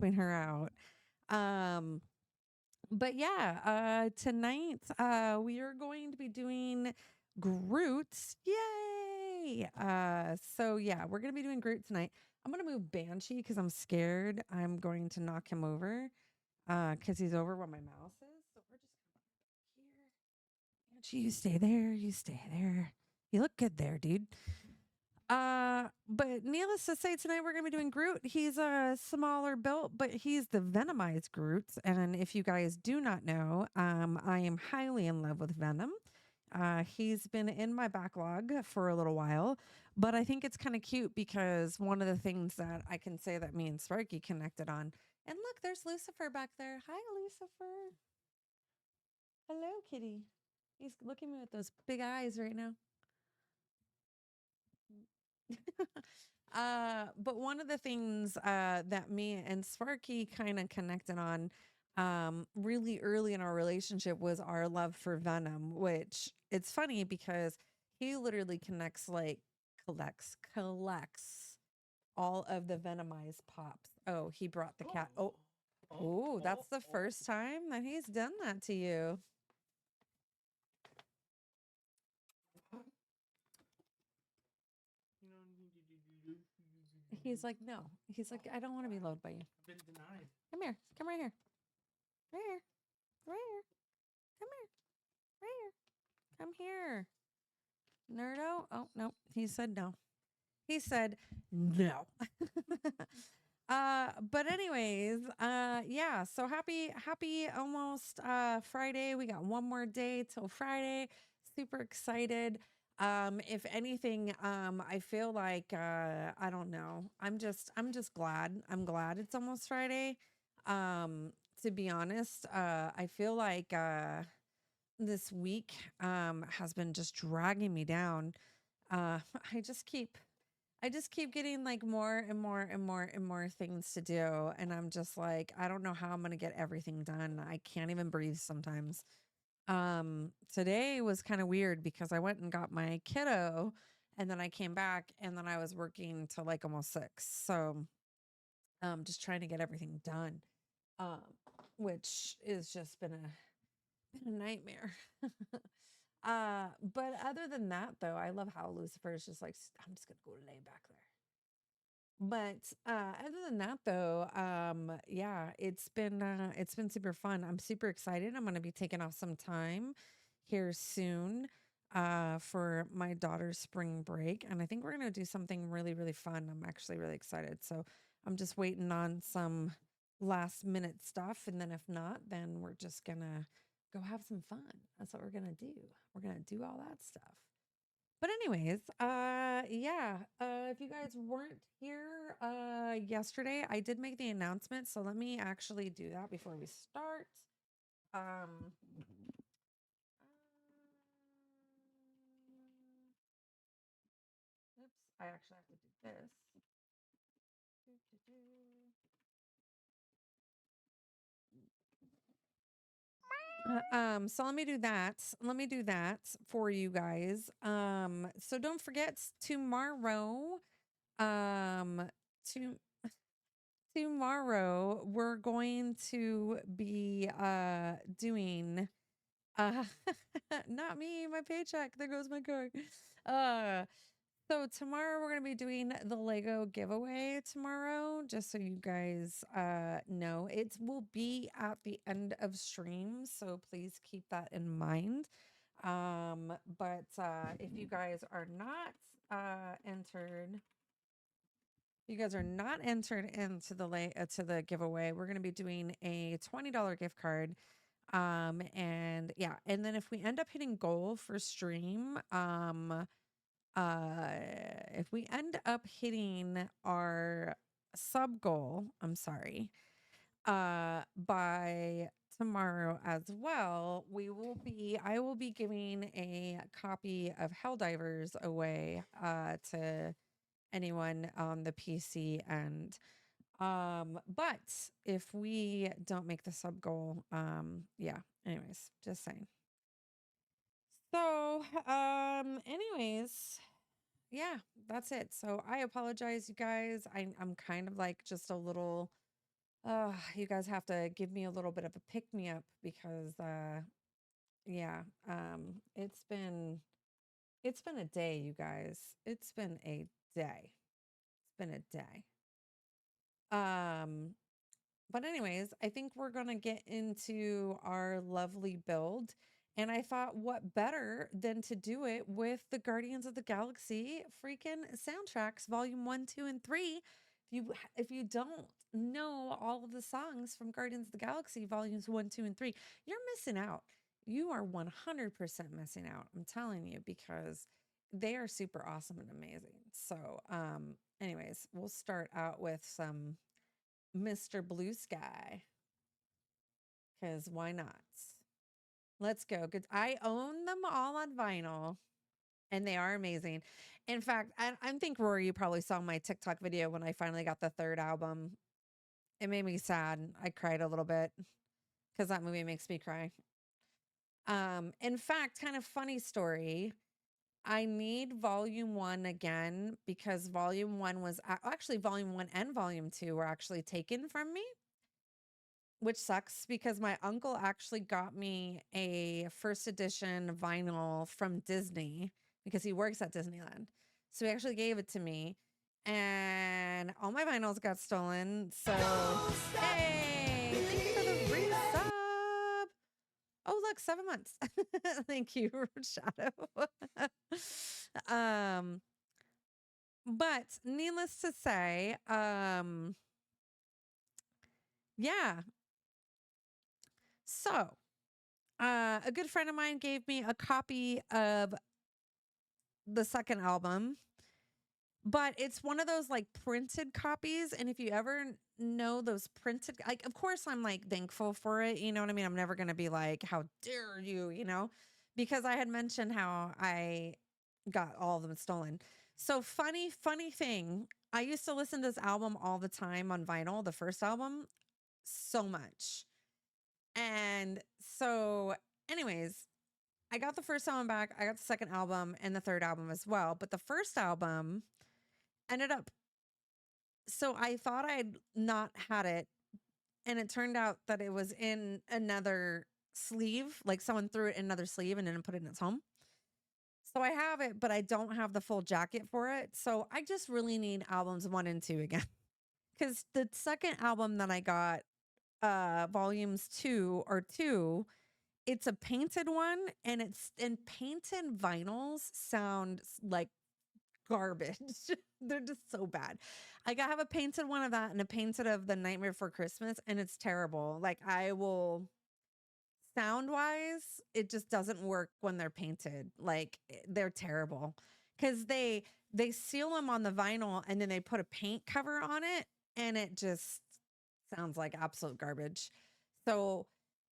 helping her out. Um, but yeah, tonight we are going to be doing Groot. Yay! So yeah, we're gonna be doing Groot tonight. I'm gonna move Banshee because I'm scared I'm going to knock him over. Because he's over where my mouse is. So we're just gonna here. Banshee, you stay there. You stay there. You look good there, dude. But needless to say, tonight we're gonna be doing Groot. He's a smaller built, but he's the Venomized Groot. And if you guys do not know, I am highly in love with Venom. He's been in my backlog for a little while, but I think it's kind of cute because one of the things that I can say that me and Sparky connected on. And look, there's Lucifer back there. Hi, Lucifer. Hello, kitty. He's looking at me with those big eyes right now. But one of the things that me and Sparky kind of connected on really early in our relationship was our love for Venom, which it's funny because he literally collects all of the Venomized pops. Oh, he brought the cat. Oh, that's the first time that he's done that to you. He's like, no. He's like, I don't want to be loved by you. I've been denied. Come here. Come right here. Right here. Right here. Come here. Right here. Come here. Nerdo. Oh, no. He said no. He said no. But anyways, yeah, so happy almost Friday. We got one more day till Friday. Super excited. If anything, I feel like I don't know. I'm just glad. I'm glad it's almost Friday. To be honest, I feel like this week has been just dragging me down. Uh I just keep I just keep getting like more and more and more and more things to do. And I'm just like, I don't know how I'm going to get everything done. I can't even breathe sometimes. Today was kind of weird because I went and got my kiddo and then I came back and then I was working till like almost 6. So, just trying to get everything done. Um, which is just been a nightmare. But other than that though, I love how Lucifer is just like, I'm just going to go lay back there. But other than that though, yeah, it's been super fun. I'm super excited. I'm going to be taking off some time here soon for my daughter's spring break, and I think we're going to do something really really fun. I'm actually really excited. So I'm just waiting on some last minute stuff, and then if not, then we're just going to go have some fun. That's what we're going to do. We're going to do all that stuff. But anyways, yeah, if you guys weren't here yesterday, I did make the announcement, so let me actually do that before we start. Um, oops, I actually have to do this. So let me do that. Let me do that for you guys. So don't forget tomorrow, um, to tomorrow we're going to be doing uh not me, my paycheck. There goes my card. Uh so tomorrow we're going to be doing the Lego giveaway tomorrow, just so you guys know. It will be at the end of stream, so please keep that in mind. But if you guys are not entered, you guys are not entered into to the giveaway, we're going to be doing a $20 gift card. And yeah, and then if we end up hitting goal for stream, uh if we end up hitting our sub goal, I'm sorry, by tomorrow as well, I will be giving a copy of Helldivers away to anyone on the PC end. But if we don't make the sub goal, yeah, anyways, just saying. So, anyways, yeah, that's it. So I apologize, you guys. I'm kind of like just a little You guys have to give me a little bit of a pick me up because yeah, it's been a day, you guys. It's been a day. It's been a day. Um but anyways, I think we're going to get into our lovely build. And I thought, what better than to do it with the Guardians of the Galaxy freaking soundtracks, volume 1, 2, and 3. If you don't know all of the songs from Guardians of the Galaxy volumes 1, 2, and 3, you're missing out. You are 100% missing out. I'm telling you, because they are super awesome and amazing. So, anyways, we'll start out with some Mr. Blue Sky, because why not? Let's go. Good. I own them all on vinyl, and they are amazing. In fact, I think, Rory, you probably saw my TikTok video when I finally got the third album. It made me sad. I cried a little bit because that movie makes me cry. In fact, kind of funny story. I need volume 1 again because volume 1 was actually volume 1 and volume 2 were actually taken from me, which sucks because my uncle actually got me a first edition vinyl from Disney because he works at Disneyland. So he actually gave it to me and all my vinyls got stolen. So, hey, thank you for the resub. Oh, look, 7 months. Thank you, Shadow. But needless to say, yeah. So, a good friend of mine gave me a copy of the second album, but it's one of those like printed copies. And if you ever know those printed, like, of course, I'm like thankful for it. You know what I mean? I'm never going to be like, how dare you, because I had mentioned how I got all of them stolen. So funny thing. I used to listen to this album all the time on vinyl, the first album, so much. And so, anyways, I got the first album back. I got the second album and the third album as well. But the first album ended up, so I thought I'd not had it. And it turned out that it was in another sleeve. Like someone threw it in another sleeve and didn't put it in its home. So I have it, but I don't have the full jacket for it. So I just really need albums 1 and 2 again. Because the second album that I got, volumes 2 or 2, it's a painted one, and painted vinyls sound like garbage. They're just so bad. I have a painted one of that and a painted of The Nightmare Before Christmas, and it's terrible. Like, I will, sound wise, it just doesn't work when they're painted. Like, they're terrible because they seal them on the vinyl and then they put a paint cover on it, and it just sounds like absolute garbage. So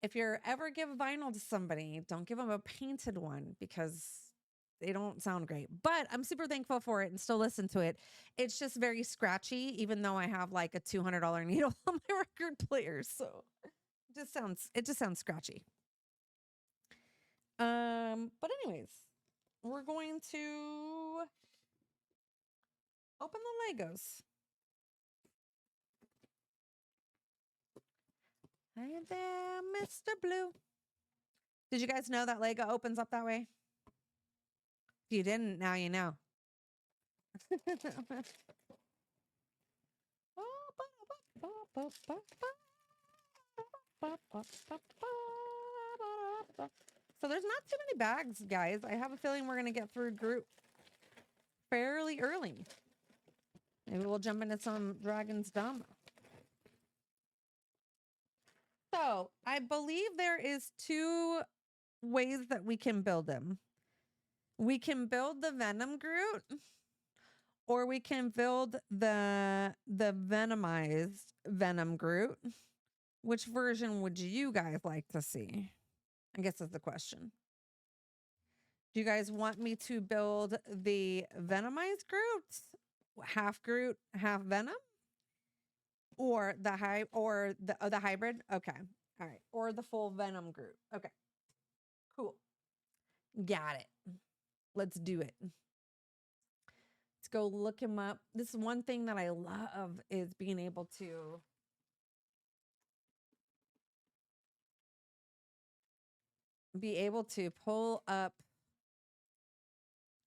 if you're ever give vinyl to somebody, don't give them a painted one because they don't sound great. But I'm super thankful for it and still listen to it. It's just very scratchy, even though I have like a $200 needle on my record player. So it just sounds scratchy. But anyways, we're going to open the Legos. Hi there, Mr. Blue. Did you guys know that Lego opens up that way? If you didn't, now you know. So there's not too many bags, guys. I have a feeling we're going to get through group fairly early. Maybe we'll jump into some Dragon's Den. So I believe there is 2 ways that we can build him. We can build the Venom Groot, or we can build the Venomized Venom Groot. Which version would you guys like to see? I guess that's the question. Do you guys want me to build the Venomized Groot, half Groot, half Venom, or the hybrid? Okay, all right, or the full Venom Groot? Okay, cool, got it. Let's do it. Let's go look him up. This is one thing that I love is being able to be able to pull up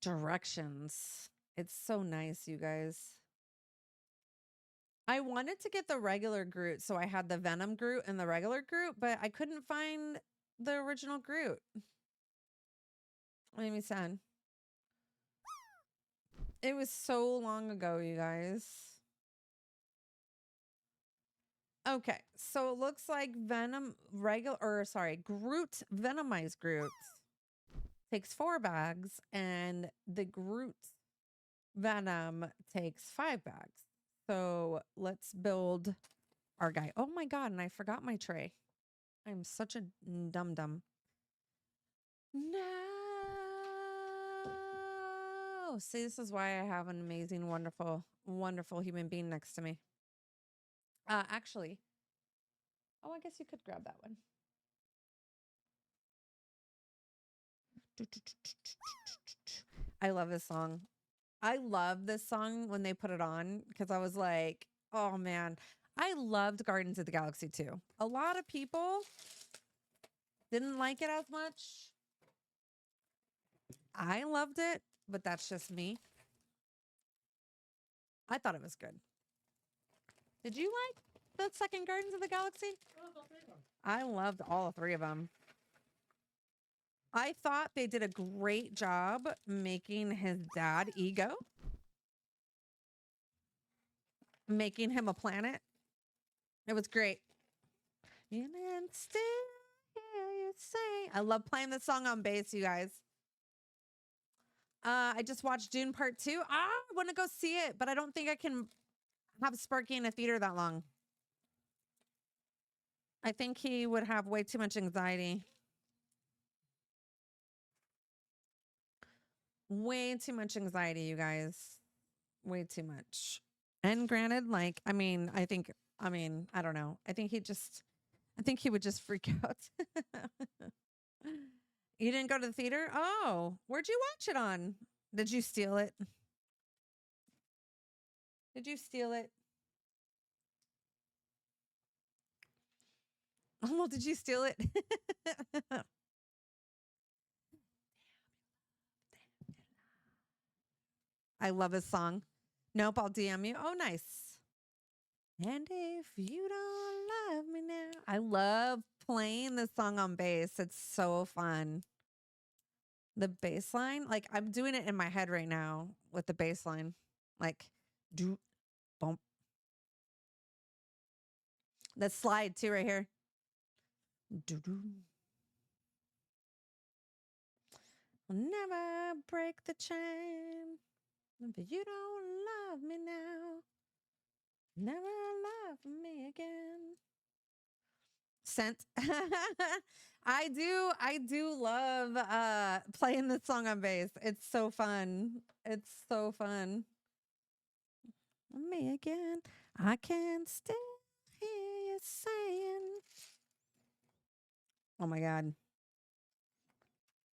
directions. It's so nice, you guys. I wanted to get the regular Groot, so I had the Venom Groot and the regular Groot, but I couldn't find the original Groot. Made me sad. It was so long ago, you guys. Okay, so it looks like Groot, Venomized Groot takes 4 bags, and the Groot Venom takes 5 bags. So let's build our guy. Oh my God, and I forgot my tray. I'm such a dum-dum. No. See, this is why I have an amazing, wonderful, wonderful human being next to me. Actually, oh, I guess you could grab that one. I love this song. I love this song when they put it on because I was like, oh man, I loved Guardians of the Galaxy too. A lot of people didn't like it as much. I loved it, but that's just me. I thought it was good. Did you like the second Guardians of the Galaxy? I loved all 3 of them. I thought they did a great job making his dad Ego. Making him a planet. It was great. And then still hear you say. I love playing this song on bass, you guys. I just watched Dune Part 2. I want to go see it, but I don't think I can have Sparky in a theater that long. I think he would have way too much anxiety. Way too much anxiety, you guys. Way too much. And granted, like, I don't know. I think he would just freak out. You didn't go to the theater? Oh, where'd you watch it on? Did you steal it? Did you steal it? Oh, well, did you steal it? I love his song. Nope, I'll DM you. Oh, nice. And if you don't love me now. I love playing this song on bass. It's so fun. The bass line, like I'm doing it in my head right now with the bass line. Like, do, bump. The slide too right here. Do-do. Never break the chain. If you don't love me now, never love me again. Sent. I do love playing this song on bass. It's so fun. It's so fun. Me again. I can still hear you saying. Oh my God.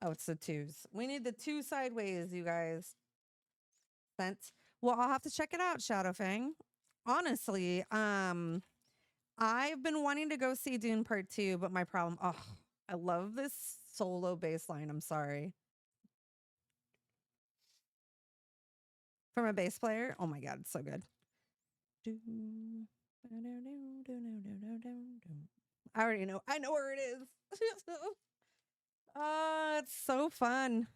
Oh, it's the 2s. We need the 2 sideways, you guys. Sent. Well, I'll have to check it out, Shadowfang. Honestly, I've been wanting to go see Dune Part 2, but my problem, I love this solo bass line. I'm sorry. From a bass player. Oh my God, it's so good. I already know. I know where it is. It's so fun.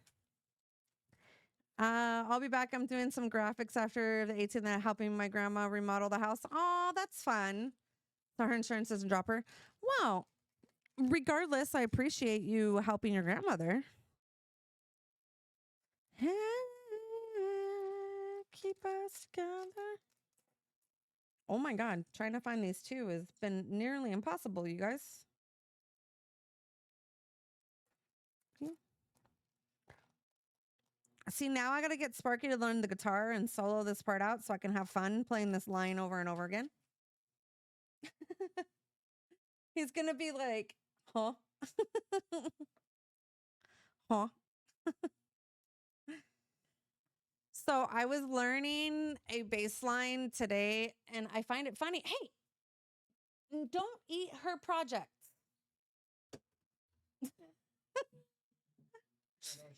I'll be back. I'm doing some graphics after the 18th and helping my grandma remodel the house. Oh, that's fun. So her insurance doesn't drop her. Well, regardless, I appreciate you helping your grandmother. Keep us together. Oh my God. Trying to find these 2 has been nearly impossible, you guys. See, now I got to get Sparky to learn the guitar and solo this part out so I can have fun playing this line over and over again. He's going to be like, huh? Huh? So I was learning a bass line today and I find it funny. Hey, don't eat her projects.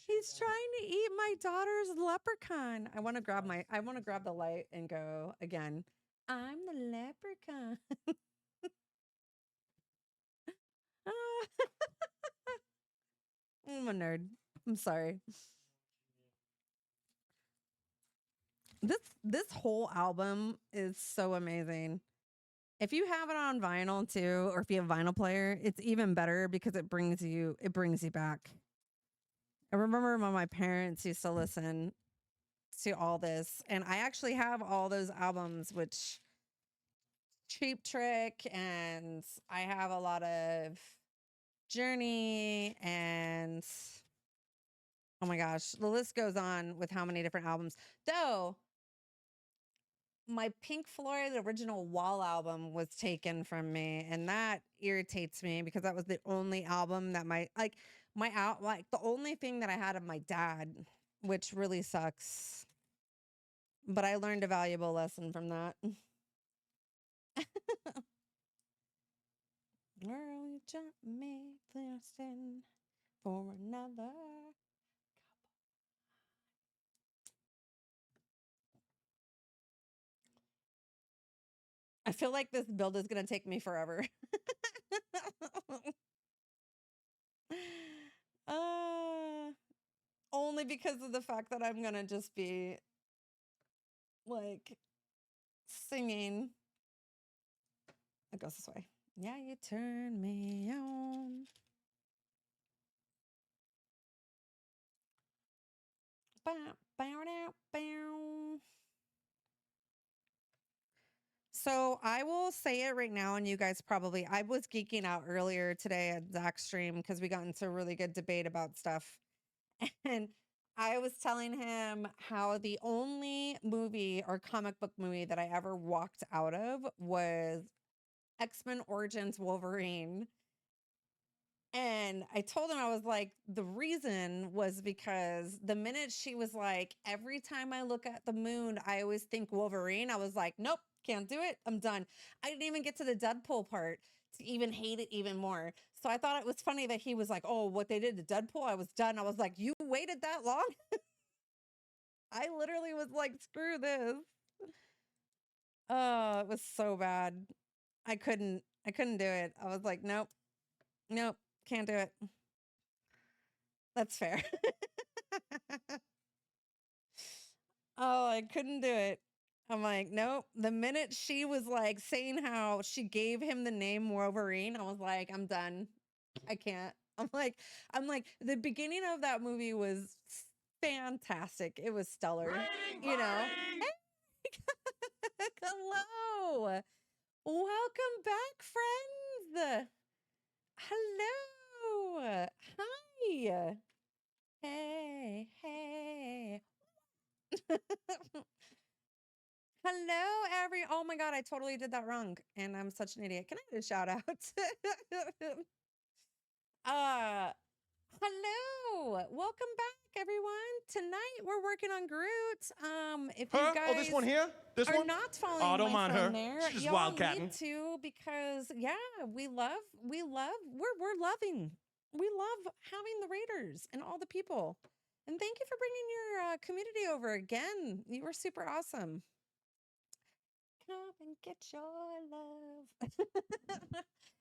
He's trying to eat my daughter's leprechaun. I want to grab the light and go again. I'm the leprechaun. I'm a nerd. I'm sorry. This whole album is so amazing. If you have it on vinyl too, or if you have a vinyl player, it's even better because it brings you back. I remember when my parents used to listen to all this, and I actually have all those albums, which Cheap Trick, and I have a lot of Journey, and oh my gosh, the list goes on with how many different albums. Though my Pink Floyd original Wall album was taken from me, and that irritates me because that was the only album that the only thing that I had of my dad, which really sucks. But I learned a valuable lesson from that. Girl, you jump me thirsting for another. I feel like this build is going to take me forever. Only because of the fact that I'm going to just be like singing. It goes this way. Yeah, you turn me on. Bow, bow, bow, bow. So I will say it right now, and you guys probably, I was geeking out earlier today at Zach's stream because we got into a really good debate about stuff. And I was telling him how the only movie or comic book movie that I ever walked out of was X-Men Origins Wolverine. And I told him, I was like, the reason was because the minute she was like, every time I look at the moon, I always think Wolverine. I was like, nope, can't do it. I'm done. I didn't even get to the Deadpool part to even hate it even more. So I thought it was funny that he was like, oh, what they did to Deadpool, I was done. I was like, you waited that long? I literally was like, screw this. Oh, it was so bad. I couldn't do it. I was like, nope, can't do it. That's fair. Oh, I couldn't do it. I'm like, nope. The minute she was like saying how she gave him the name Wolverine, I was like, I'm done. I can't. I'm like, the beginning of that movie was fantastic. It was stellar. You know? Hello. Welcome back, friends. Hello. Hi. Hey. Hello, oh my God, I totally did that wrong. And I'm such an idiot. Can I get a shout out? Hello. Welcome back, everyone. Tonight we're working on Groot. If you guys oh, this one here? This are one? not following oh, don't my mind friend her. there, She's just y'all wildcatting. need to, because yeah, we're loving. We love having the Raiders and all the people. And thank you for bringing your community over again. You were super awesome. Come and get your love.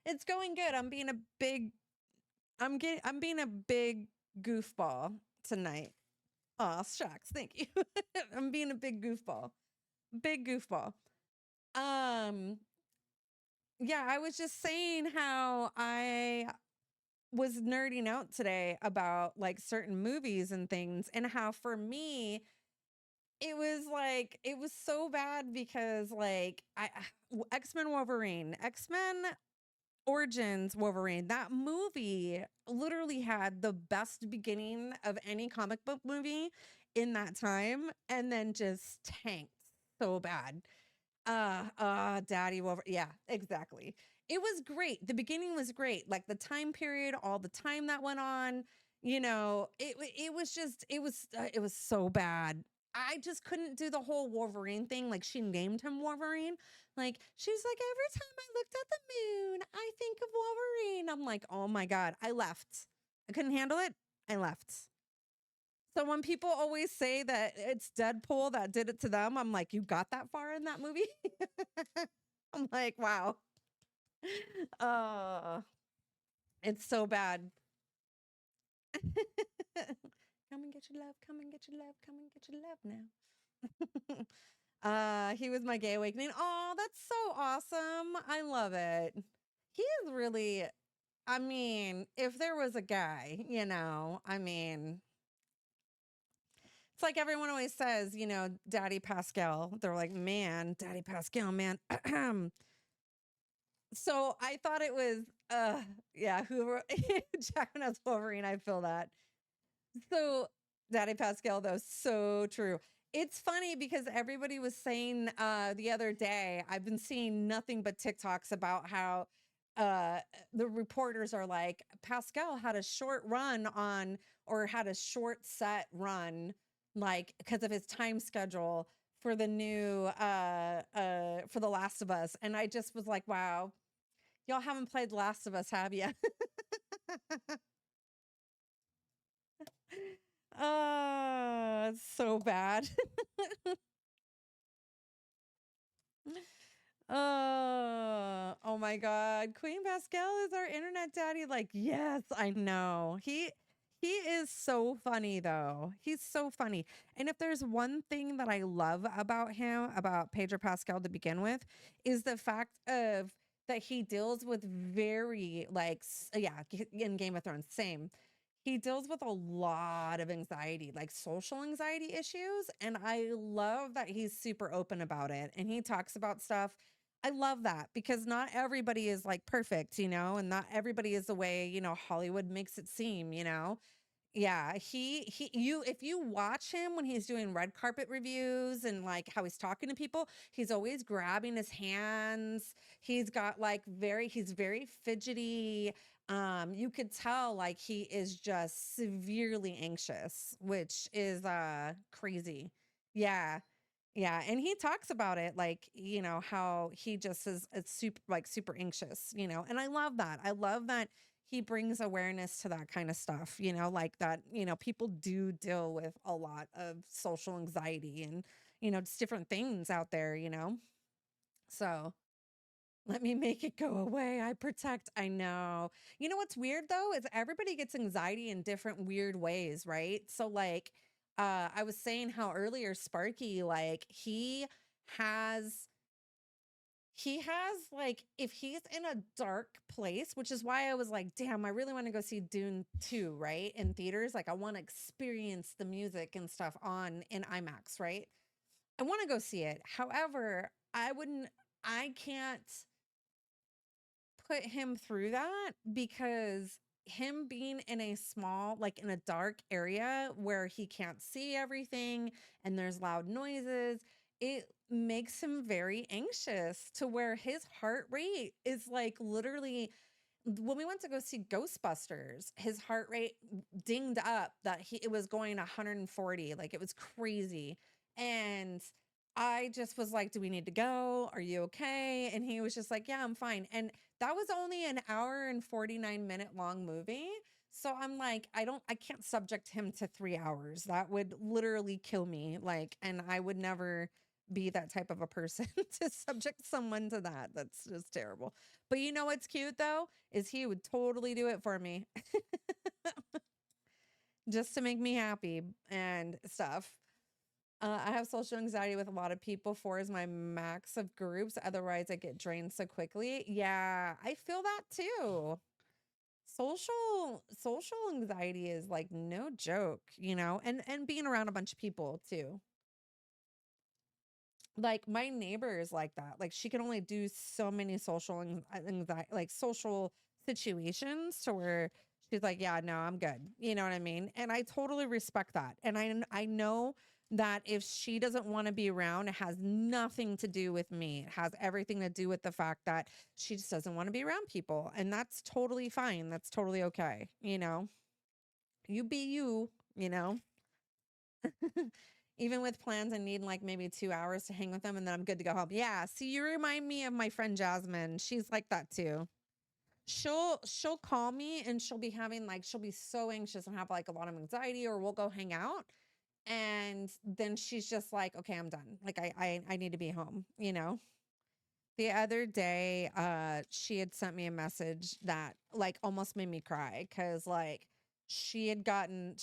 It's going good. I'm being a big goofball tonight. Oh, shucks. Thank you. I'm being a big goofball. Big goofball. Yeah, I was just saying how I was nerding out today about like certain movies and things, and how for me it was so bad because like X-Men Origins Wolverine, that movie literally had the best beginning of any comic book movie in that time, and then just tanked so bad. Daddy Wolverine. Yeah, exactly. It was great. The beginning was great. Like the time period, all the time that went on, it was so bad. I just couldn't do the whole Wolverine thing. Like she named him Wolverine. Like she's like, every time I looked at the moon, I think of Wolverine. I'm like, oh my God. I left. I couldn't handle it. I left. So when people always say that it's Deadpool that did it to them, I'm like, you got that far in that movie? I'm like, wow. Uh, it's so bad. Come and get your love, come and get your love, come and get your love now. He was my gay awakening. Oh, that's so awesome. I love it. He is really, I mean, if there was a guy, I mean, it's like everyone always says, Daddy Pascal. They're like, man, Daddy Pascal, man. So I thought it was, yeah, whoever, Jack and us Wolverine. I feel that. So Daddy Pascal, though, so true. It's funny because everybody was saying the other day, I've been seeing nothing but TikToks about how uh the reporters are like, Pascal had a short run on, or had a short set run, like because of his time schedule for the new for The Last of Us. And I just was like, wow, y'all haven't played The Last of Us, have you? Oh, it's so bad. Oh my God. Queen Pascal is our internet daddy. Like, yes, I know. He is so funny though. He's so funny. And if there's one thing that I love about him, about Pedro Pascal to begin with, is the fact of that he deals with very like yeah, in Game of Thrones, same. He deals with a lot of anxiety, like social anxiety issues. And I love that he's super open about it. And he talks about stuff. I love that because not everybody is like perfect, and not everybody is the way, Hollywood makes it seem, Yeah, you if you watch him when he's doing red carpet reviews and like how he's talking to people, he's always grabbing his hands. He's very fidgety. You could tell like he is just severely anxious, which is crazy. Yeah. Yeah, and he talks about it like, how he just is it's super anxious, and I love that. I love that he brings awareness to that kind of stuff, like that, people do deal with a lot of social anxiety and, just different things out there, So let me make it go away. I protect. I know. You know what's weird though is everybody gets anxiety in different weird ways, right? So like I was saying how earlier Sparky, like has like if he's in a dark place, which is why I was like, damn, I really want to go see Dune 2, right? In theaters. Like I want to experience the music and stuff on in IMAX, right? I want to go see it. However, I can't put him through that because him being in a small, like in a dark area where he can't see everything and there's loud noises, it makes him very anxious to where his heart rate is like literally when we went to go see Ghostbusters, his heart rate dinged up that it was going 140, like it was crazy. And I just was like, do we need to go? Are you okay? And he was just like, yeah, I'm fine. And that was only an hour and 49-minute long movie. So I'm like, I can't subject him to 3 hours. That would literally kill me. Like, and I would never be that type of a person to subject someone to that. That's just terrible. But you know what's cute though? Is he would totally do it for me just to make me happy and stuff. I have social anxiety with a lot of people. 4 is my max of groups. Otherwise, I get drained so quickly. Yeah, I feel that too. Social anxiety is like no joke, and being around a bunch of people too. Like my neighbor is like that. Like she can only do so many social anxiety, like social situations to where she's like, yeah, no, I'm good. You know what I mean? And I totally respect that. And I know that if she doesn't want to be around, it has nothing to do with me. It has everything to do with the fact that she just doesn't want to be around people. And that's totally fine. That's totally okay. You be you, you know? Even with plans, I need like maybe 2 hours to hang with them and then I'm good to go home. Yeah. See, you remind me of my friend Jasmine. She's like that too. she'll call me and she'll be having like she'll be so anxious and have like a lot of anxiety, or we'll go hang out, and then she's just like, okay, I'm done. Like I need to be home, you know? The other day, she had sent me a message that like almost made me cry because like she had gotten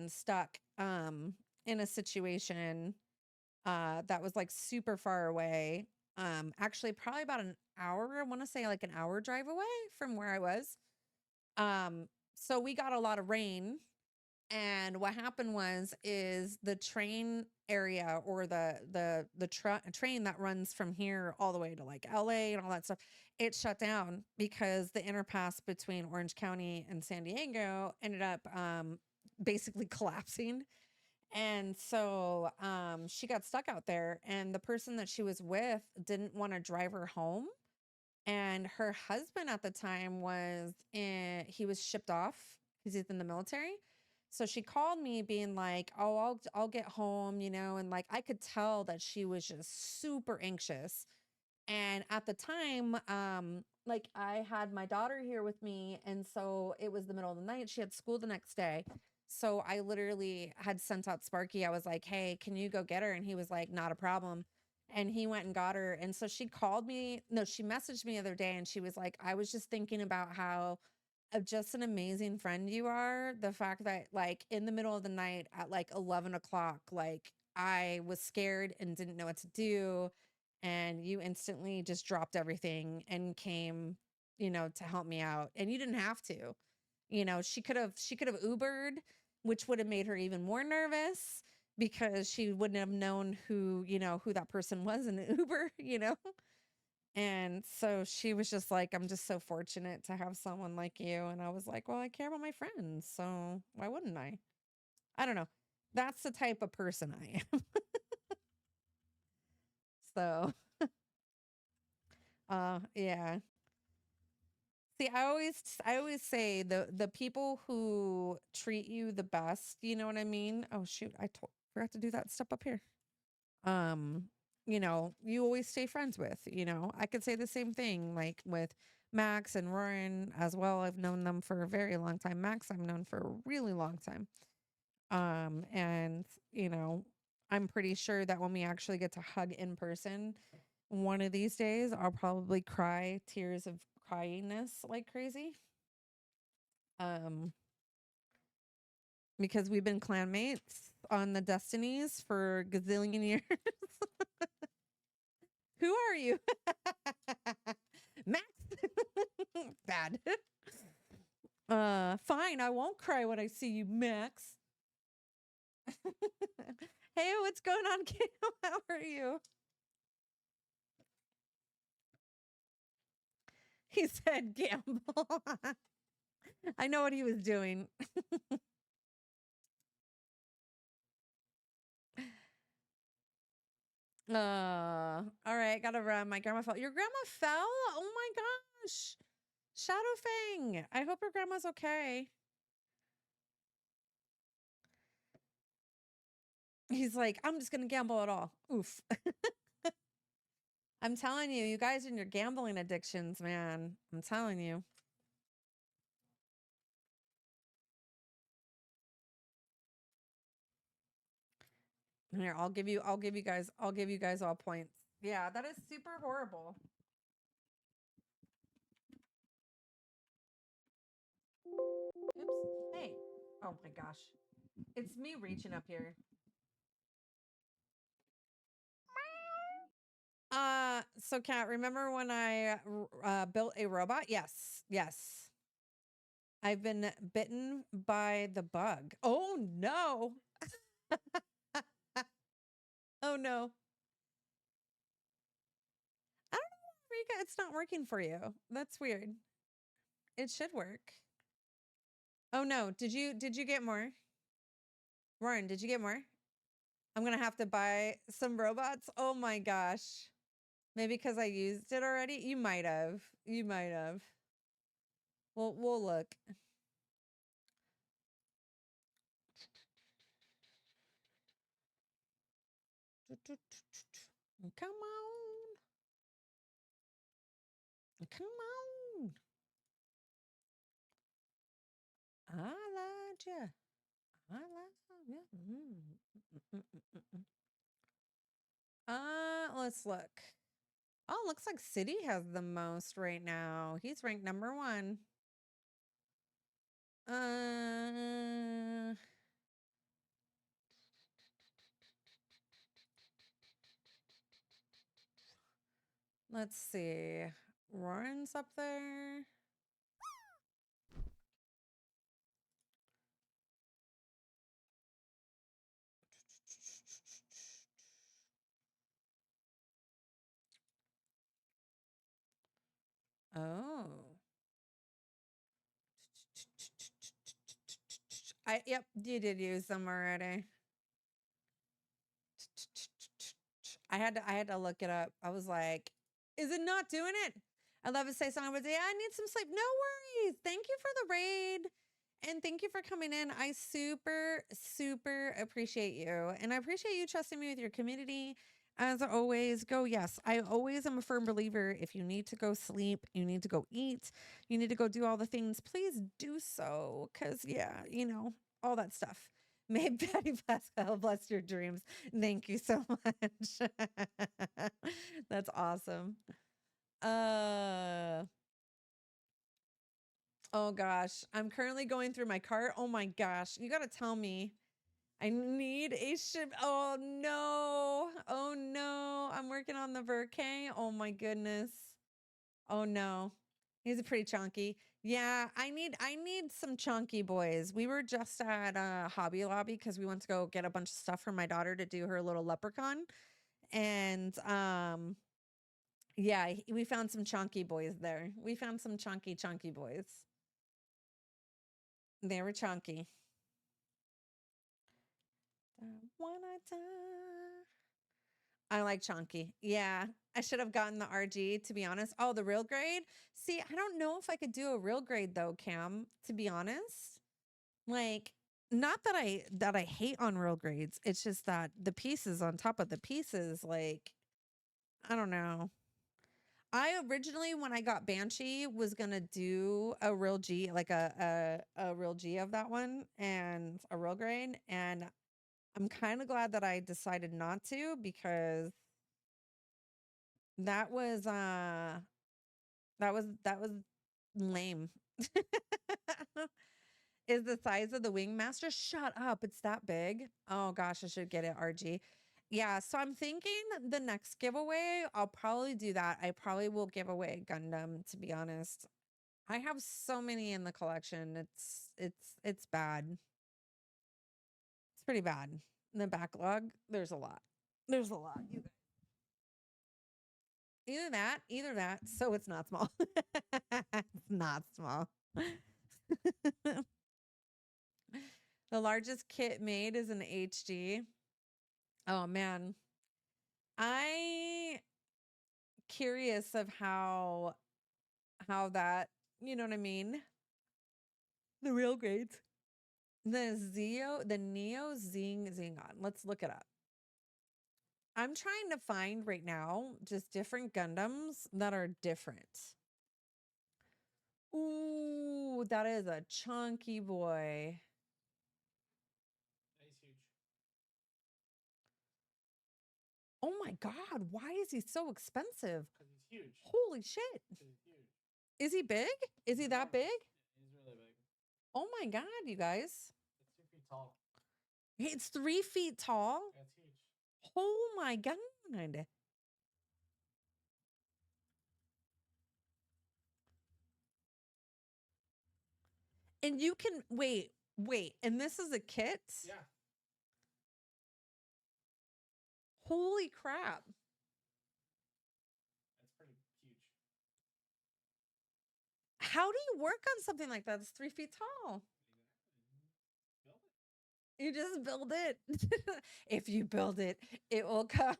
stuck in a situation that was like super far away. Actually probably about an hour, I want to say like an hour drive away from where I was. So we got a lot of rain, and what happened was is the train area, or the train that runs from here all the way to like LA and all that stuff, it shut down because the interpass between Orange County and San Diego ended up basically collapsing. And so she got stuck out there, and the person that she was with didn't want to drive her home. And her husband at the time he was shipped off because he's in the military. So she called me being like, "Oh, I'll get home, you know," and like I could tell that she was just super anxious. And at the time, like I had my daughter here with me, and so it was the middle of the night. She had school the next day. So I literally had sent out Sparky. I was like, "Hey, can you go get her?" And he was like, "Not a problem." And he went and got her. And so she called me. No, she messaged me the other day, and she was like, "I was just thinking about how of just an amazing friend you are. The fact that like in the middle of the night at like 11 o'clock, like I was scared and didn't know what to do. And you instantly just dropped everything and came, you know, to help me out. And you didn't have to, you know, she could have Ubered, which would have made her even more nervous because she wouldn't have known who, you know, who that person was in the Uber, you know? And so she was just like, I'm just so fortunate to have someone like you. And I was like, well, I care about my friends. So why wouldn't I? I don't know. That's the type of person I am. So, yeah. See, I always say the people who treat you the best, you know what I mean? Oh shoot, forgot to do that step up here. Um, you know, you always stay friends with, you know. I could say the same thing like with Max and Roran as well. I've known them for a very long time. Max I've known for a really long time. And you know, I'm pretty sure that when we actually get to hug in person one of these days, I'll probably cry tears of cryingness like crazy. Um, because we've been clanmates on the Destinies for gazillion years. Who are you? Max. Bad. Fine, I won't cry when I see you, Max. Hey, what's going on, Kim? How are you? He said gamble. I know what he was doing. All right, gotta run. My grandma fell. Your grandma fell? Oh my gosh. Shadow Fang. I hope your grandma's okay. He's like, I'm just gonna gamble it all. Oof. I'm telling you, you guys and your gambling addictions, man. I'm telling you. Here, I'll give you guys all points. Yeah, that is super horrible. Oops. Hey. Oh my gosh. It's me reaching up here. So Kat, remember when I built a robot? Yes. Yes. I've been bitten by the bug. Oh no. Oh no. I don't know, Rika, it's not working for you. That's weird. It should work. Oh no. Did you get more? Warren, did you get more? I'm gonna have to buy some robots. Oh my gosh. Maybe because I used it already. You might have. You might have. We'll look. Come on. Come on. Let's look. Oh, looks like City has the most right now. He's ranked number 1. Let's see. Warren's up there. Oh. Yep, you did use them already. I had to look it up. I was like, is it not doing it? I love to say something, but yeah, I need some sleep. No worries. Thank you for the raid. And thank you for coming in. I super, super appreciate you. And I appreciate you trusting me with your community. As always, go, yes. I always am a firm believer. If you need to go sleep, you need to go eat, you need to go do all the things, please do so. Because, yeah, you know, all that stuff. May Patty Pascal bless your dreams. Thank you so much. That's awesome. Oh gosh, I'm currently going through my cart. Oh my gosh, you gotta tell me. I need a ship. Oh no. Oh no. I'm working on the Verkay. Oh my goodness. Oh no. He's a pretty chunky. Yeah, I need some chunky boys. We were just at Hobby Lobby because we went to go get a bunch of stuff for my daughter to do her little leprechaun. And yeah, we found some chunky boys there. We found some chunky boys. They were chunky. I like chunky. Yeah, I should have gotten the RG, to be honest. Oh, the real grade? See, I don't know if I could do a real grade though, Cam, to be honest. Like, not that I hate on real grades. It's just that the pieces on top of the pieces, like, I don't know. I originally, when I got Banshee, was gonna do a real G, like a real G of that one and a real grade. And I'm kind of glad that I decided not to, because that was that was lame. Is the size of the Wingmaster? Shut up. It's that big. Oh gosh, I should get it RG. Yeah, so I'm thinking the next giveaway, I'll probably do that. I probably will give away Gundam, to be honest. I have so many in the collection. It's bad. It's pretty bad. In the backlog, there's a lot. There's a lot. Either that. So it's not small. It's not small. The largest kit made is an HD. Oh man. I curious of how that, you know what I mean? The real grades. The Neo Zingon. Let's look it up. I'm trying to find right now just different Gundams that are different. Ooh, that is a chunky boy. He's huge. Oh my God, why is he so expensive? Because he's huge. Holy shit. He's huge. Is he big? Is he that big? He's really big. Oh my God, you guys. It's 2 feet tall. It's 3 feet tall? That's huge. Oh my God. And you can, wait, and this is a kit? Yeah. Holy crap. That's pretty huge. How do you work on something like that? It's 3 feet tall. Build it. You just build it. If you build it, it will come.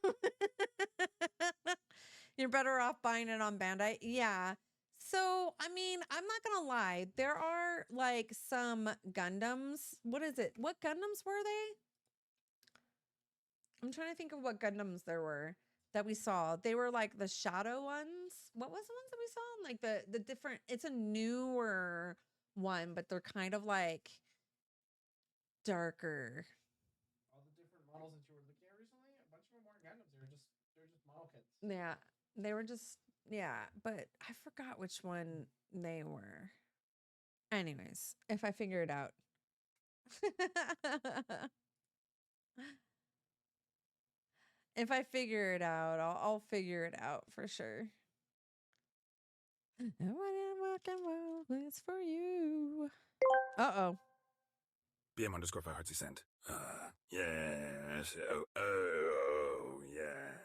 You're better off buying it on Bandai. Yeah. So, I mean, I'm not going to lie. There are like some Gundams. What is it? What Gundams were they? I'm trying to think of what Gundams there were that we saw. They were like the shadow ones. What was the ones that we saw? Like the different, it's a newer one, but they're kind of like darker. Yeah, they were just, yeah, but I forgot which one they were. Anyways, if I figure it out. If I figure it out, I'll figure it out for sure. And what in rock and roll is for you. Uh-oh. BM_5 sent. Yes. Oh, yeah.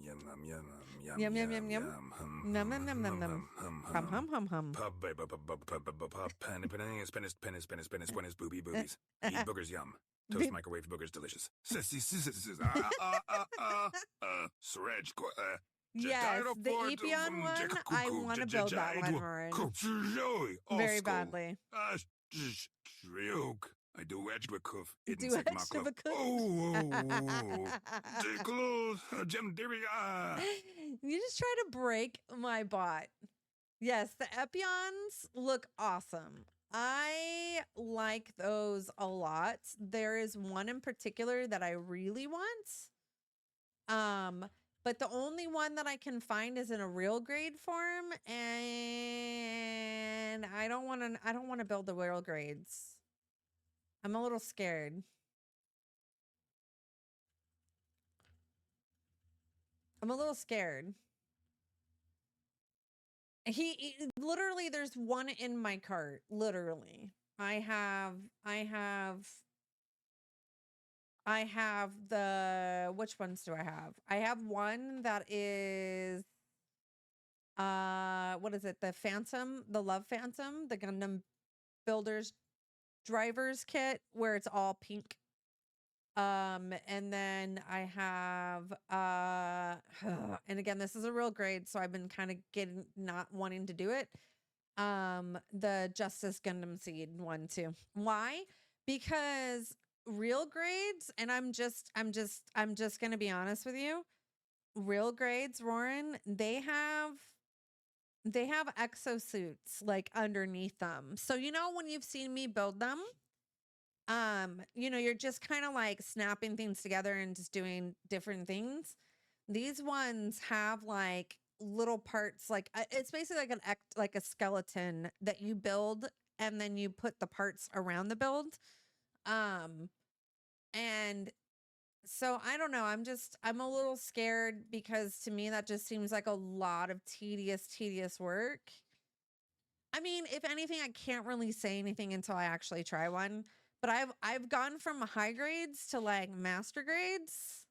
Yum, yum, yum, Yum, yum, yum, yum. Num, num, num, num, num. Hum, hum, hum, hum. Penis, boobies. Eat boogers, yum. Toast Beep. microwave boogers, delicious. Sreg, Yes, the Epion one, I want to build that one, Roran. Very badly. I do edge with cuff. Do edge of a cook. You just try to break my bot. Yes, the Epions look awesome. I like those a lot. There is one in particular that I really want. But the only one that I can find is in a real grade form, and I don't want to build the real grades. I'm a little scared. I'm a little scared. He literally, there's one in my cart. Literally, I have the, which ones do I have? I have one that is, what is it? The Phantom, the Love Phantom, the Gundam Builders Drivers kit, where it's all pink. And then I have, and again, this is a real grade, so I've been kind of not wanting to do it. The Justice Gundam Seed one too. Why? Because real grades, and I'm just gonna be honest with you. Real grades, Roran, they have exosuits like underneath them. So you know when you've seen me build them, you know, you're just kind of like snapping things together and just doing different things. These ones have like little parts, like it's basically like a skeleton that you build and then you put the parts around the build. And so I don't know, I'm a little scared because to me that just seems like a lot of tedious work. I mean, if anything, I can't really say anything until I actually try one. But I've gone from high grades to like master grades.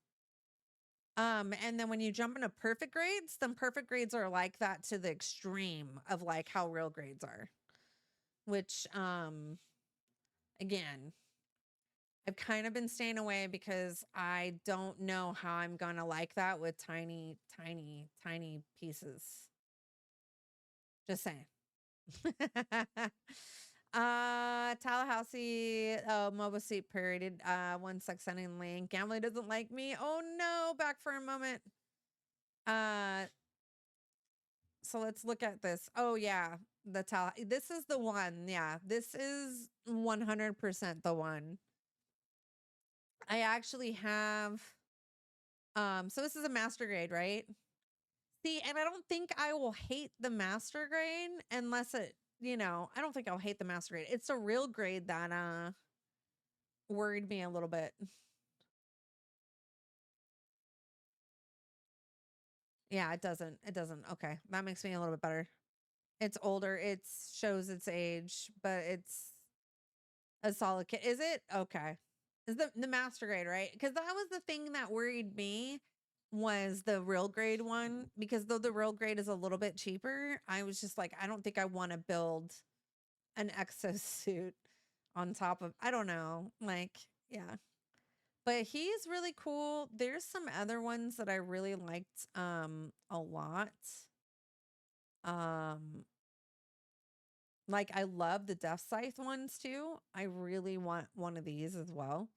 And then when you jump into perfect grades, then perfect grades are like that to the extreme of like how real grades are. Which again, I've kind of been staying away because I don't know how I'm gonna like that with tiny pieces. Just saying. Tallahassee, mobile seat period. One sec sending link. Gambling doesn't like me. Oh no, back for a moment. So let's look at this. Oh yeah, the this is the one. Yeah, this is 100% the one. I actually have, so this is a master grade, right? See, and I don't think I will hate the master grade unless it, you know, I don't think I'll hate the master grade. It's a real grade that worried me a little bit. Yeah, it doesn't. It doesn't. Okay. That makes me a little bit better. It's older. It shows its age, but it's a solid kit. Is it? Okay. Is the master grade, right? Because that was the thing that worried me, was the real grade one, because though the real grade is a little bit cheaper, I was just like, I don't think I want to build an exosuit on top of, I don't know, like, yeah. But he's really cool. There's some other ones that I really liked a lot. Like I love the Death Scythe ones too. I really want one of these as well.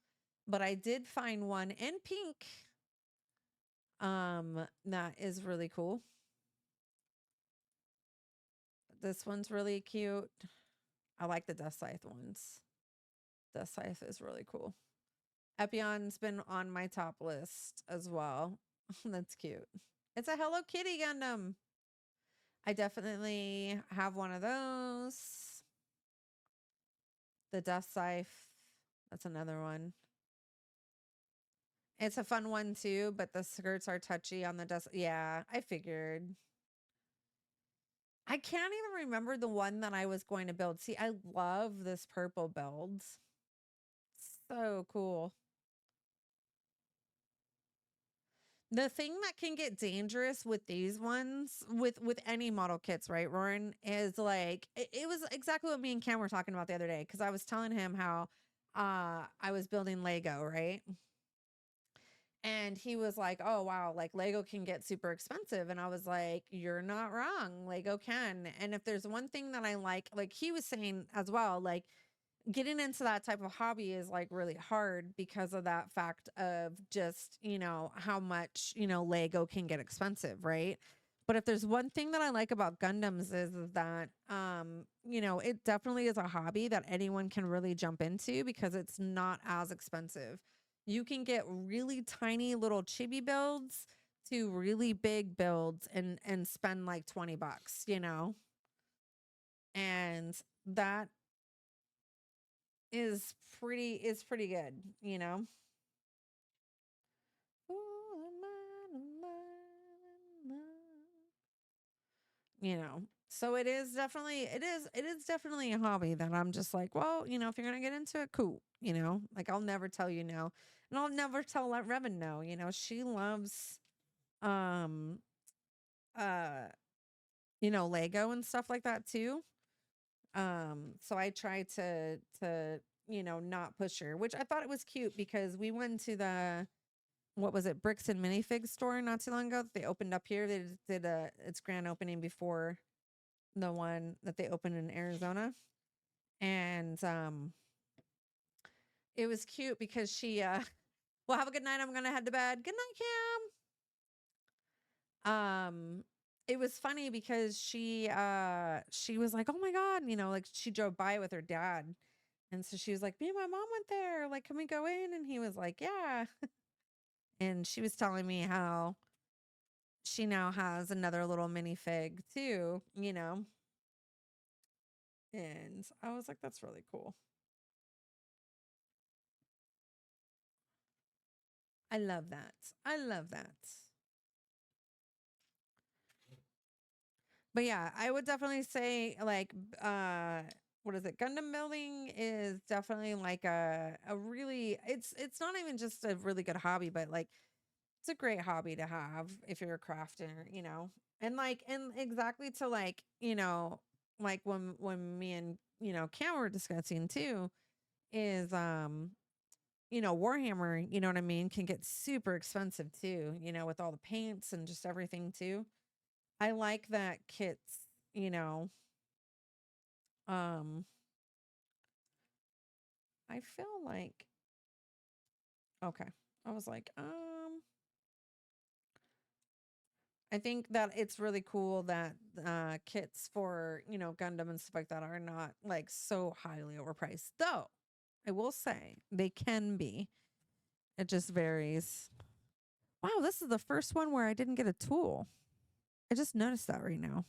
But I did find one in pink. That is really cool. This one's really cute. I like the Death Scythe ones. Death Scythe is really cool. Epion's been on my top list as well. That's cute. It's a Hello Kitty Gundam. I definitely have one of those. The Dust Scythe. That's another one. It's a fun one too, but the skirts are touchy on the dust. Yeah, I figured. I can't even remember the one that I was going to build. See, I love this purple build. So cool. The thing that can get dangerous with these ones, with any model kits, right, Roran, is like it was exactly what me and Cam were talking about the other day, because I was telling him how I was building Lego, right? And he was like, "Oh wow, like Lego can get super expensive." And I was like, "You're not wrong. Lego can." And if there's one thing that I like he was saying as well, like getting into that type of hobby is like really hard because of that fact of just, how much, Lego can get expensive, right? But if there's one thing that I like about Gundams is that it definitely is a hobby that anyone can really jump into because it's not as expensive. You can get really tiny little chibi builds to really big builds and spend like $20, And that is pretty good, So it is definitely a hobby that I'm just like, well, if you're gonna get into it, cool, like I'll never tell you no, and I'll never tell Revan no. She loves um Lego and stuff like that too. So I try to not push her, which I thought it was cute because we went to the, what was it, Bricks and Minifig store not too long ago. They opened up here. They did its grand opening before the one that they opened in Arizona. And it was cute because she well, have a good night. I'm gonna head to bed. Good night, Cam. It was funny because she was like, "Oh my god," like she drove by with her dad. And so she was like, "Me and my mom went there. Like, can we go in?" And he was like, "Yeah." And she was telling me how she now has another little minifig too, And I was like, "That's really cool." I love that. I love that. But yeah, I would definitely say like what is it? Gundam building is definitely like a really, it's not even just a really good hobby, but like it's a great hobby to have if you're a crafter, and exactly to like, like when me and, Cam were discussing too is Warhammer, you know what I mean, can get super expensive too, with all the paints and just everything too. I like that kits, you know, um I feel like okay. I was like, I think that it's really cool that kits for, Gundam and stuff like that are not like so highly overpriced. Though I will say they can be. It just varies. Wow, this is the first one where I didn't get a tool. I just noticed that right now.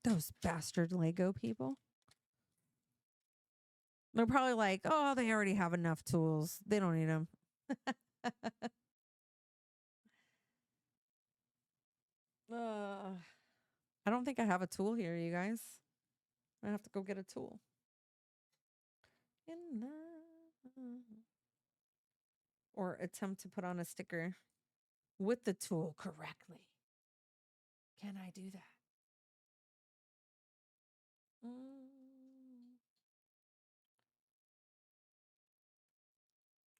Those bastard Lego people. They're probably like, oh, they already have enough tools. They don't need them. I don't think I have a tool here, you guys. I have to go get a tool. Or attempt to put on a sticker with the tool correctly. Can I do that?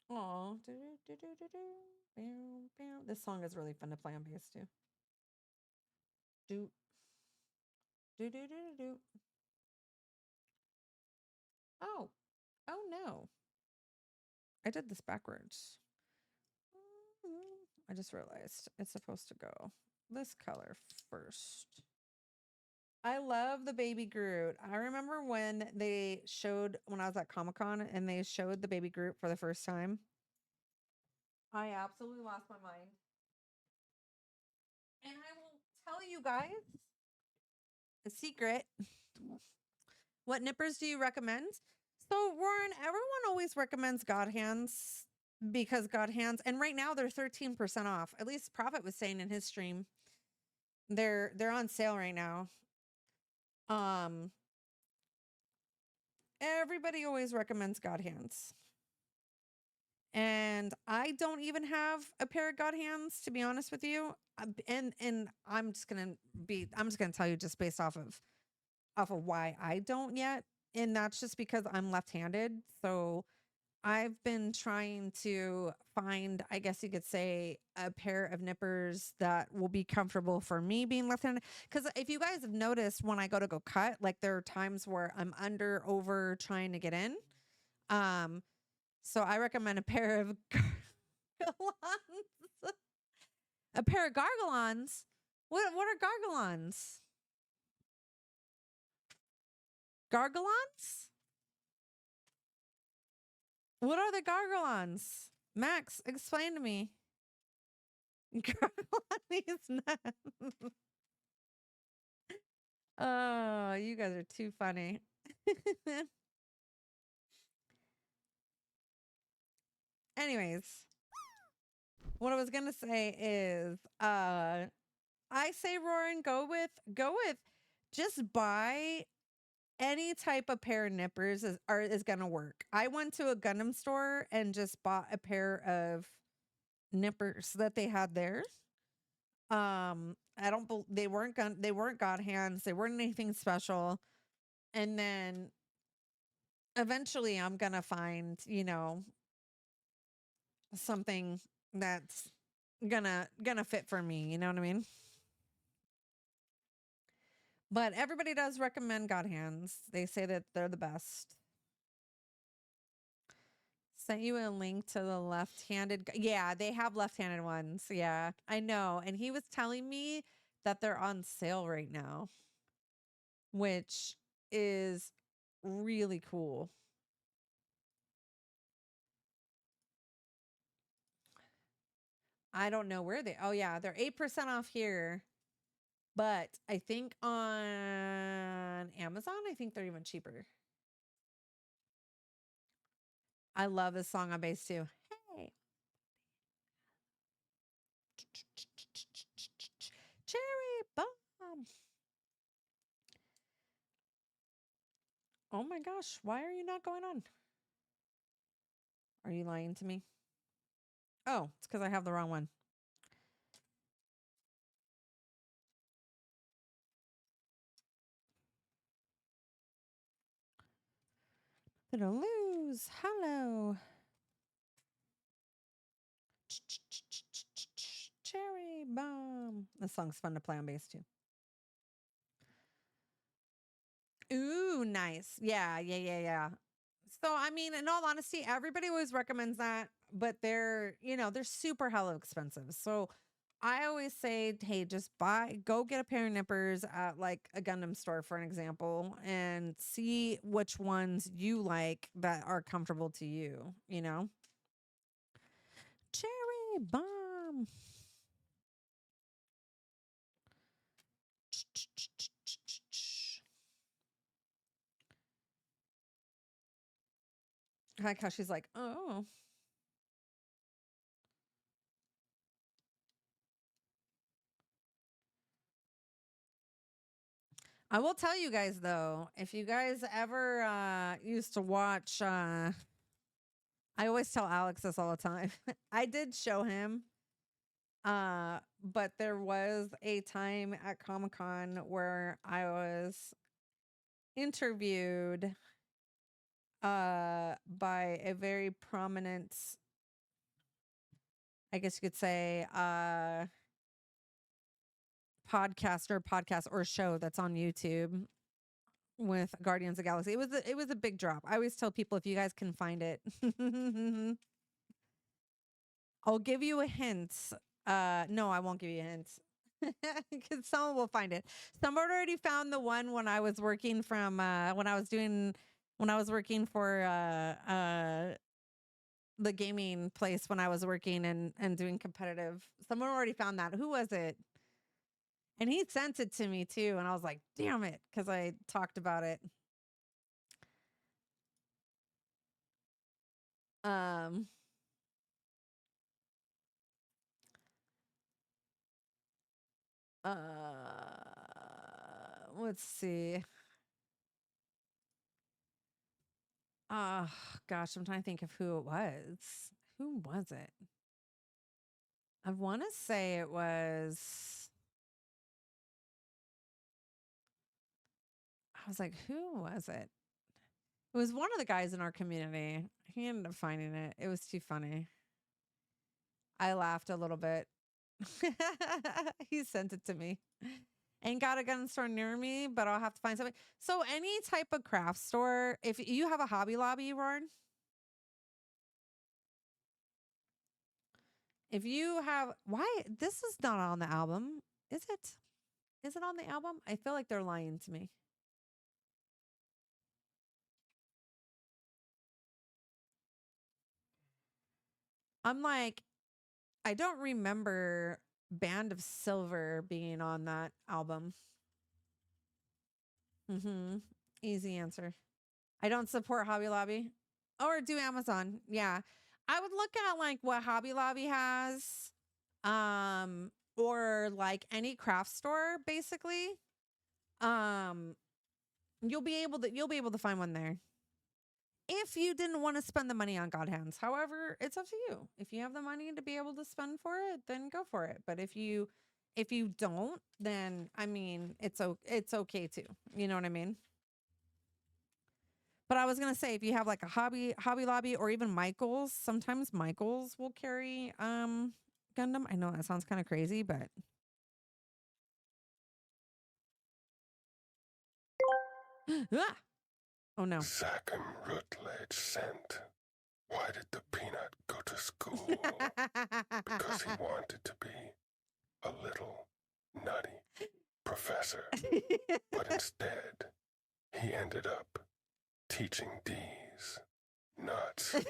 Oh, this song is really fun to play on bass too. Do do do do do. Oh, oh no! I did this backwards. I just realized it's supposed to go this color first. I love the baby Groot. I remember when I was at Comic-Con and they showed the baby Groot for the first time. I absolutely lost my mind. And I will tell you guys a secret. What nippers do you recommend? So, Warren, everyone always recommends God Hands because God Hands, and right now they're 13% off. At least Prophet was saying in his stream. They're on sale right now. Everybody always recommends God Hands. And I don't even have a pair of God Hands, to be honest with you. And I'm just gonna tell you just based off of why I don't yet. And that's just because I'm left-handed. So I've been trying to find, I guess you could say, a pair of nippers that will be comfortable for me being left-handed. Because if you guys have noticed, when I go cut, like there are times where I'm under, over trying to get in. So I recommend a pair of gargalons. A pair of gargalons. What are gargalons? Gargalons? What are the gargalons? Max, explain to me. Gargalons. Oh, you guys are too funny. Anyways, what I was gonna say is, I say, Roaring, go with, just buy any type of pair of nippers is gonna work. I went to a Gundam store and just bought a pair of nippers that they had there. They weren't God Hands. They weren't anything special. And then eventually I'm gonna find, something that's gonna fit for me, you know what I mean? But everybody does recommend God Hands. They say that they're the best. Sent you a link to the left-handed. Yeah, they have left-handed ones. Yeah, I know. And he was telling me that they're on sale right now, which is really cool. I don't know where oh yeah, they're 8% off here. But I think on Amazon, I think they're even cheaper. I love this song on bass too. Hey. Cherry bomb. Oh my gosh, why are you not going on? Are you lying to me? Oh, it's because I have the wrong one. Gonna lose. Hello. Cherry bomb. This song's fun to play on bass too. Ooh, nice. Yeah. So, I mean, in all honesty, everybody always recommends that, but they're super hella expensive. So I always say, hey, just go get a pair of nippers at like a Gundam store, for an example, and see which ones you like that are comfortable to you, Cherry bomb. I like how she's like, oh. I will tell you guys though, if you guys ever used to watch, I always tell Alex this all the time. I did show him, but there was a time at Comic-Con where I was interviewed by a very prominent, I guess you could say, podcast or show that's on YouTube with Guardians of the Galaxy. It was a big drop. I always tell people, if you guys can find it. I'll give you a hint. No, I won't give you a hint. Because someone will find it. Someone already found the one when I was working when I was working for the gaming place when I was working and doing competitive. Someone already found that. Who was it? And he sent it to me too. And I was like, damn it, because I talked about it. Let's see. Oh gosh, I'm trying to think of who it was. Who was it? I want to say it was. I was like, who was it? It was one of the guys in our community. He ended up finding it. It was too funny. I laughed a little bit. He sent it to me. Ain't got a gun store near me, but I'll have to find something. So any type of craft store, if you have a Hobby Lobby, Ron, if you have, why this is not on the album, is it? Is it on the album? I feel like they're lying to me. I'm like, I don't remember Band of Silver being on that album. Easy answer. I don't support Hobby Lobby or do Amazon. Yeah. I would look at like what Hobby Lobby has, or like any craft store, basically. You'll be able to find one there. If you didn't want to spend the money on God Hands. However, it's up to you. If you have the money to be able to spend for it, then go for it. But if you don't, then I mean, it's okay too. You know what I mean? But I was gonna say, if you have like a Hobby Lobby or even Michaels, sometimes Michaels will carry Gundam. I know that sounds kind of crazy, but ah! Oh no. Zachem Rutledge sent. Why did the peanut go to school? Because he wanted to be a little nutty professor. But instead, he ended up teaching D's nuts. one.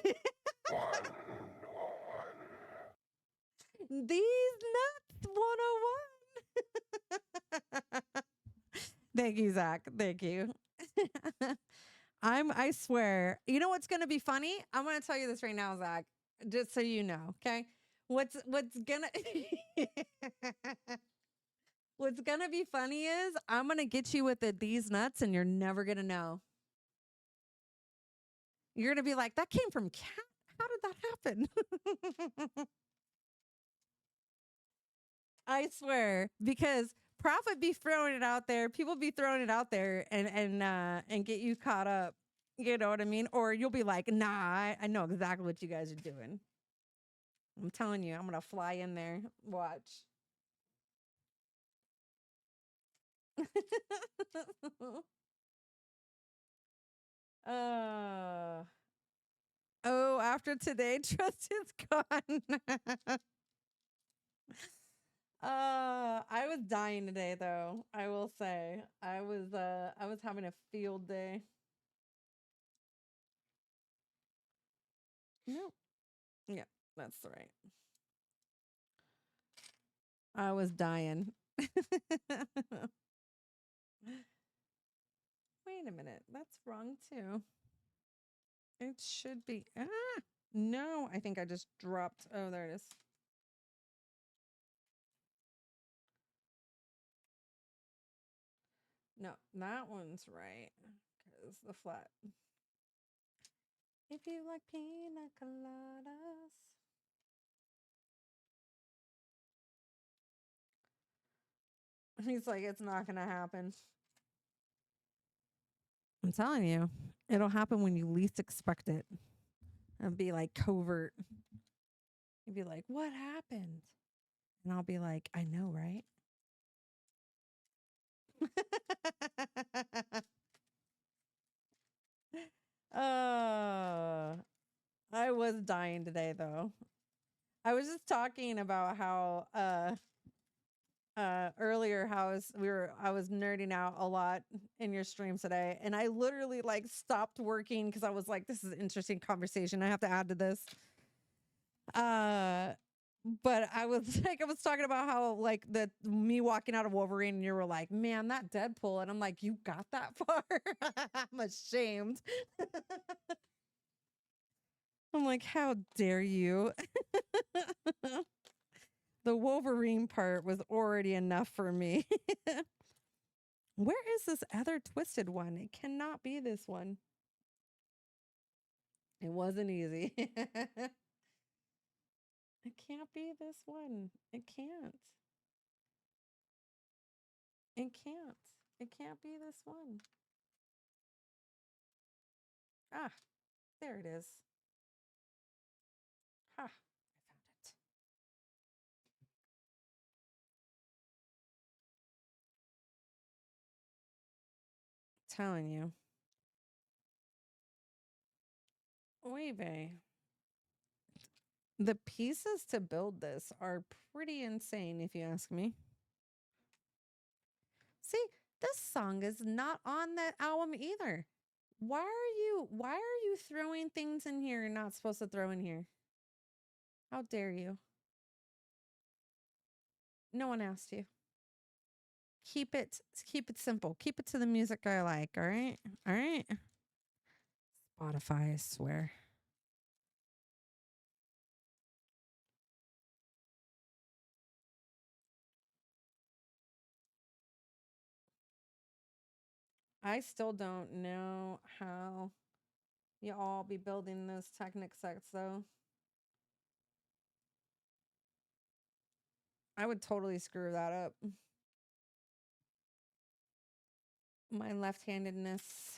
These nuts 101. Thank you, Zach. Thank you. I swear. You know what's gonna be funny? I'm gonna tell you this right now, Zach. Just so you know, okay? What's gonna what's gonna be funny is I'm gonna get you with these nuts and you're never gonna know. You're gonna be like, that came from cat. How did that happen? I swear, because Prof would be throwing it out there, people be throwing it out there and get you caught up. You know what I mean? Or you'll be like, nah, I know exactly what you guys are doing. I'm telling you, I'm gonna fly in there. Watch. Oh, after today, trust is gone. I was dying today though. I will say. I was having a field day. No. Yeah, that's right. I was dying. Wait a minute. That's wrong too. It should be. No, I think I just dropped. Oh, there it is. No, that one's right. Because the flat. If you like pina coladas. He's like, it's not going to happen. I'm telling you, it'll happen when you least expect it. It'll be like covert. You'd be like, what happened? And I'll be like, I know, right? I was dying today, though. I was just talking about how earlier how I was nerding out a lot in your stream today, and I literally like stopped working because I was like, this is an interesting conversation. I have to add to this. But I was like, I was talking about how like me walking out of Wolverine, and you were like, man, that Deadpool, and I'm like, you got that far? I'm ashamed. I'm like, how dare you? The Wolverine part was already enough for me. Where is this other twisted one? It cannot be this one. It wasn't easy. It can't be this one. It can't. It can't. It can't be this one. Ah, there it is. Ha, I found it. Telling you. Oy vey. The pieces to build this are pretty insane, if you ask me. See, this song is not on that album either. Why are you throwing things in here you're not supposed to throw in here? How dare you? No one asked you. Keep it simple. Keep it to the music I like, all right? All right? Spotify, I swear. I still don't know how you all be building those Technic sets though. I would totally screw that up. My left-handedness.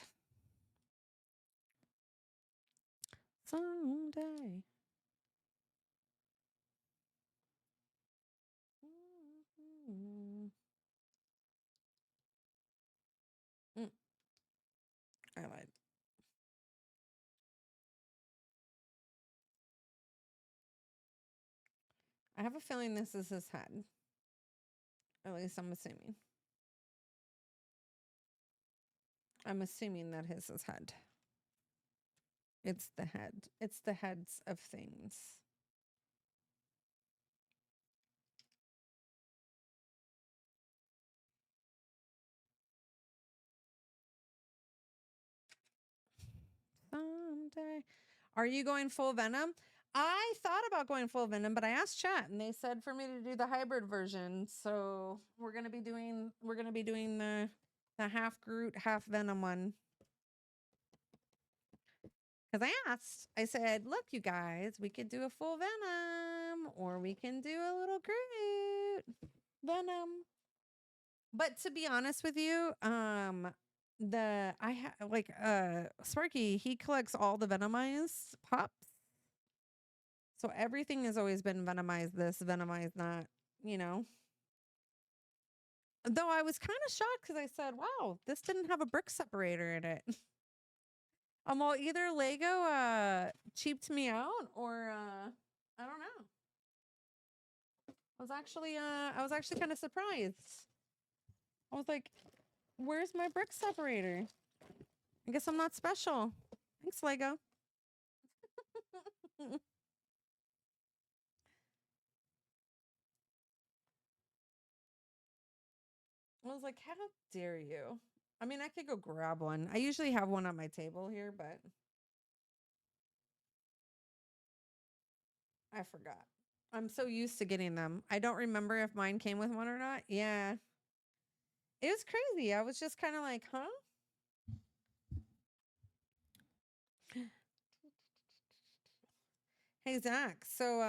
Someday. I lied. I have a feeling this is his head. At least I'm assuming. I'm assuming that is his head. It's the head. It's the heads of things. Someday. Are you going full Venom? I thought about going full Venom, but I asked chat and they said for me to do the hybrid version. So we're gonna be doing the half Groot, half Venom one. Because I asked, I said, look, you guys, we could do a full Venom or we can do a little Groot Venom. But to be honest with you, Sparky, he collects all the Venomized pops. So everything has always been Venomized this, Venomized that, you know. Though I was kind of shocked because I said, wow, this didn't have a brick separator in it. Well, either Lego cheaped me out or I don't know. I was actually kind of surprised. I was like, where's my brick separator? I guess I'm not special. Thanks, Lego. I was like, how dare you? I mean, I could go grab one. I usually have one on my table here, but I forgot. I'm so used to getting them. I don't remember if mine came with one or not. Yeah. It was crazy. I was just kind of like, huh? Hey, Zach. So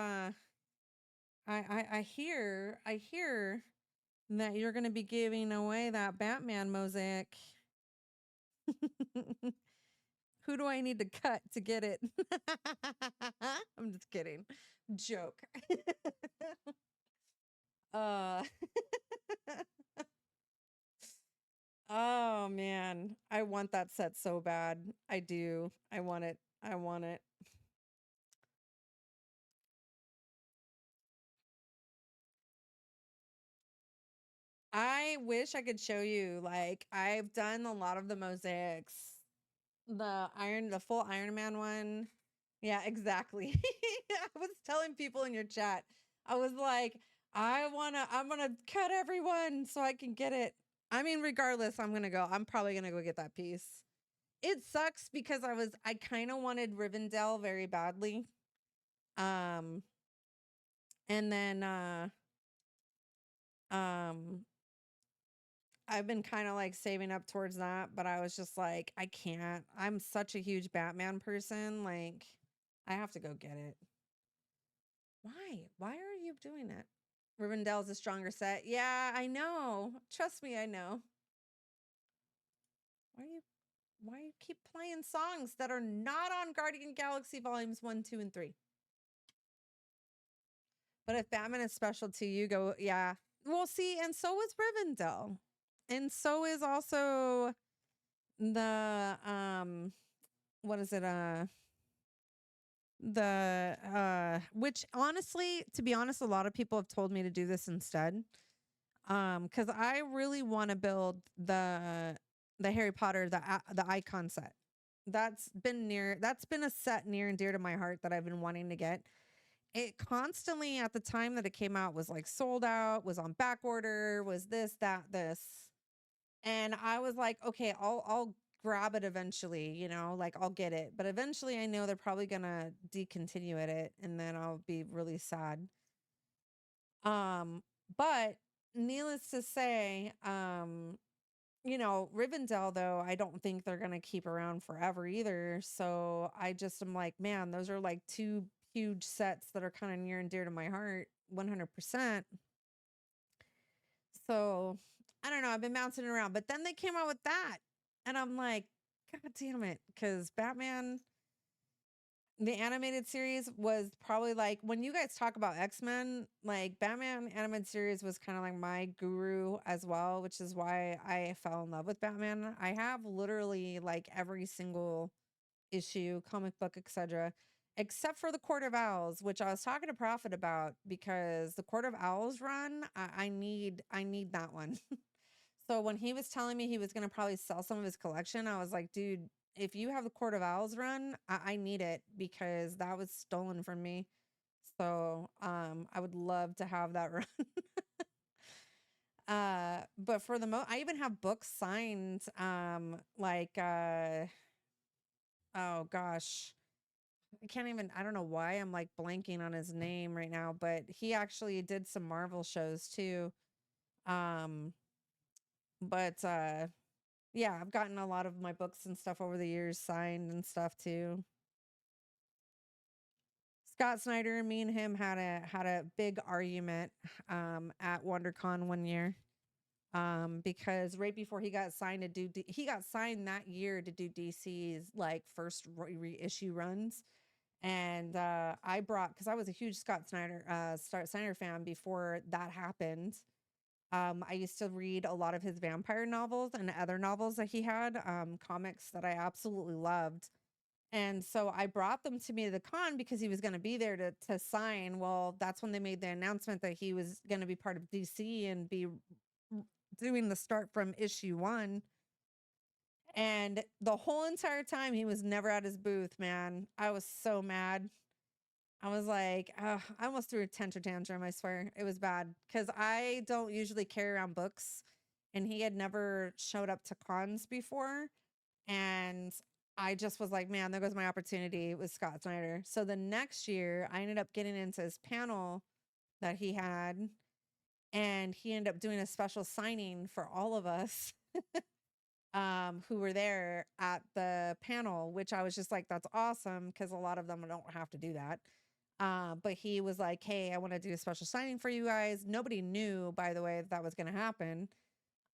I hear that you're going to be giving away that Batman mosaic. Who do I need to cut to get it? I'm just kidding. Joke. Oh man, I want that set so bad. I do. I want it. I want it. I wish I could show you. Like, I've done a lot of the mosaics. The full Iron Man one. Yeah, exactly. I was telling people in your chat, I was like, I'm gonna cut everyone so I can get it. I mean, regardless, I'm probably gonna go get that piece. It sucks because I kind of wanted Rivendell very badly. And then, um, I've been kind of like saving up towards that, but I was just like, I can't. I'm such a huge Batman person. Like, I have to go get it. Why? Why are you doing it? Rivendell's a stronger set. Yeah, I know. Trust me, I know. Why you keep playing songs that are not on Guardian Galaxy Volumes 1, 2, and 3? But if Batman is special to you, go, yeah. Well, see, and so is Rivendell. And so is also the what is it? Which honestly, to be honest, a lot of people have told me to do this instead. Because I really want to build the Harry Potter, the icon set. That's been a set near and dear to my heart that I've been wanting to get. It constantly at the time that it came out was like sold out, was on back order, was this, that, this. And I was like, okay, I'll grab it eventually, you know, like I'll get it. But eventually I know they're probably gonna decontinue it and then I'll be really sad. But needless to say, you know, Rivendell though, I don't think they're gonna keep around forever either. So I just am like, man, those are like two huge sets that are kind of near and dear to my heart, 100%. So I don't know. I've been bouncing around, but then they came out with that, and I'm like, God damn it, because Batman, the animated series was probably like when you guys talk about X-Men, like Batman animated series was kind of like my guru as well, which is why I fell in love with Batman. I have literally like every single issue, comic book, etc., except for the Court of Owls, which I was talking to Prophet about because the Court of Owls run, I need that one. So when he was telling me he was going to probably sell some of his collection, I was like, dude, if you have the Court of Owls run, I need it because that was stolen from me. So I would love to have that run. But for the I even have books signed, oh gosh, I don't know why I'm like blanking on his name right now, but he actually did some Marvel shows too. But yeah, I've gotten a lot of my books and stuff over the years signed and stuff too. Scott Snyder, me and him had a big argument at WonderCon one year. Because right before he got signed to do he got signed that year to do DC's like first reissue runs. And I brought, because I was a huge Scott Snyder fan before that happened. I used to read a lot of his vampire novels and other novels that he had, comics that I absolutely loved. And so I brought them to me to the con because he was going to be there to sign. Well, that's when they made the announcement that he was going to be part of DC and be doing the start from issue 1. And the whole entire time he was never at his booth, man. I was so mad. I was like, I almost threw a temper tantrum, I swear. It was bad because I don't usually carry around books and he had never showed up to cons before. And I just was like, man, there goes my opportunity with Scott Snyder. So the next year I ended up getting into his panel that he had, and he ended up doing a special signing for all of us who were there at the panel, which I was just like, that's awesome, because a lot of them don't have to do that. But he was like, hey, I want to do a special signing for you guys. Nobody knew, by the way, that was going to happen.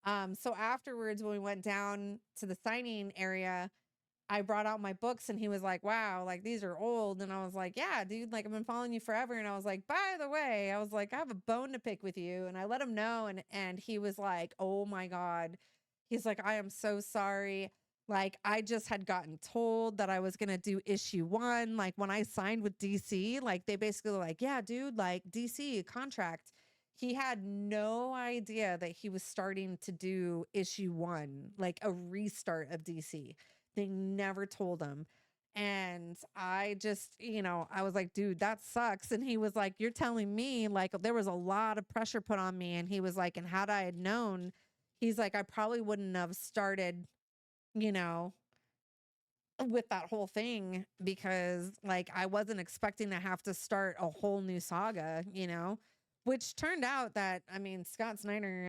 So afterwards, when we went down to the signing area, I brought out my books and he was like, wow, like these are old. And I was like, yeah, dude, like I've been following you forever. And I was like, by the way, I was like, I have a bone to pick with you. And I let him know. And he was like, oh my God. He's like, I am so sorry. Like, I just had gotten told that I was going to do issue 1. Like when I signed with DC, like they basically were like, yeah, dude, like DC contract. he had no idea that he was starting to do issue 1, like a restart of DC. They never told him. And I just, I was like, dude, that sucks. And he was like, you're telling me, like, there was a lot of pressure put on me. And he was like, and had I had known, he's like, I probably wouldn't have started, with that whole thing, because like I wasn't expecting to have to start a whole new saga, which turned out that, I mean, Scott Snyder